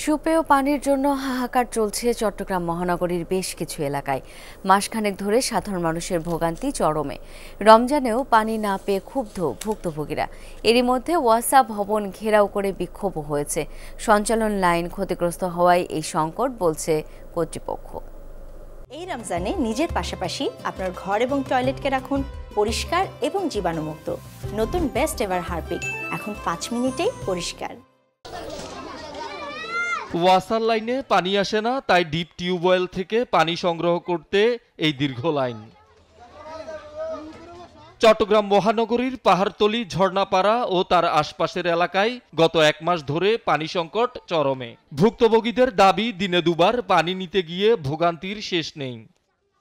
সুপেয় পানির জন্য হাহাকার চলছে চট্টগ্রাম মহানগরীর বেশ কিছু এলাকায়। মাসখানেক ধরে সাধারণ মানুষের ভোগান্তি চরমে। রমজানেও পানি না পেয়ে ক্ষুব্ধ ভুক্তভোগীরা। এরই মধ্যে ওয়াসা ভবন ঘেরাও করে বিক্ষোভও হয়েছে। সঞ্চালন লাইন ক্ষতিগ্রস্ত হওয়ায় এই সংকট বলছে কর্তৃপক্ষ। এই রমজানে নিজের পাশাপাশি আপনার ঘর এবং টয়লেটকে রাখুন পরিষ্কার এবং জীবাণুমুক্ত। নতুন বেস্ট এভার হারপিক এখন 5 মিনিটেই পরিষ্কার। ওয়াসার লাইনে পানি আসে না, তাই ডিপ টিউবওয়েল থেকে পানি সংগ্রহ করতে এই দীর্ঘ লাইন। চট্টগ্রাম মহানগরীর পাহাড়তলী, ঝর্ণাপাড়া ও তার আশপাশের এলাকায় গত 1 মাস ধরে পানি সংকট চরমে। ভুক্তভোগীদের দাবি, দিনে দুবার পানি নিতে গিয়ে ভোগান্তির শেষ নেই।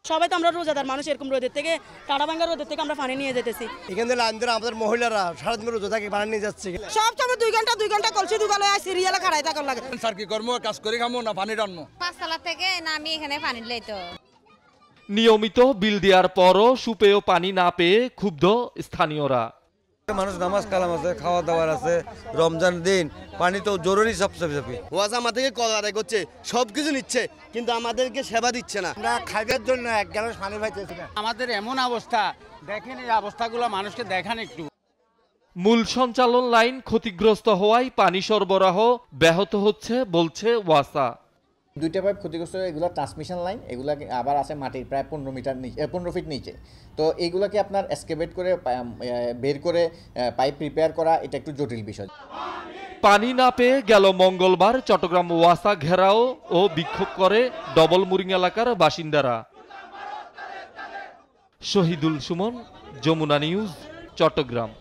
সবাই তো আমরা রোজাদার মানুষ, এরকম রোদের থেকে টাড়াভাঙ্গা রোদের থেকে আমরা পানি নিয়ে যেতেছি। এখানে লাইন ধরে আমাদের মহিলারা সারাদিন রোজা থেকে পানি নিয়ে যাচ্ছে। সব সময় 2 ঘন্টা কলসি দুগালো সিরিয়ালে খাড়াই থাকার লাগে। স্যার কি কর্ম কাজ করে খামো না পানি টানবো? 5 তলা থেকে নামি এখানে পানি লইতো। নিয়মিত বিল দেওয়ার পরও সুপেয় পানি না পেয়ে ক্ষুব্ধ স্থানীয়রা। মানুষ নামাজ কালাম আছে, খাওয়া দাওয়ার আছে, রমজান দিন পানি তো জরুরি সবচেয়ে। ওয়াজ আমাদেরকে কল আদায় করছে, সবকিছু নিচ্ছে, কিন্তু আমাদেরকে সেবা দিচ্ছে না। আমরা খাইবার জন্য 1 গ্লাস পানি পাইতেছি না। আমাদের এমন অবস্থা, দেখেন এই অবস্থাগুলো মানুষকে দেখান একটু। মূল সঞ্চালন লাইন ক্ষতিগ্রস্ত হওয়ায় পানি সরবরাহ ব্যাহত হচ্ছে বলছে ওয়াসা। 2টা পাইপ ক্ষতিগ্রস্ত, এগুলো ট্রান্সমিশন লাইন, এগুলা আবার আছে মাটির প্রায় 15 ফিট নিচে। তো এইগুলাকে আপনার এক্সকেভেট করে বের করে পাইপ প্রিপেয়ার করা, এটা একটু জটিল বিষয়। পানি না পেয়ে গেল মঙ্গলবার চট্টগ্রাম ওয়াসা ঘেরাও ও বিক্ষোভ করে ডবল মুরিং এলাকার বাসিন্দারা। শহীদুল সুমন, যমুনা নিউজ, চট্টগ্রাম।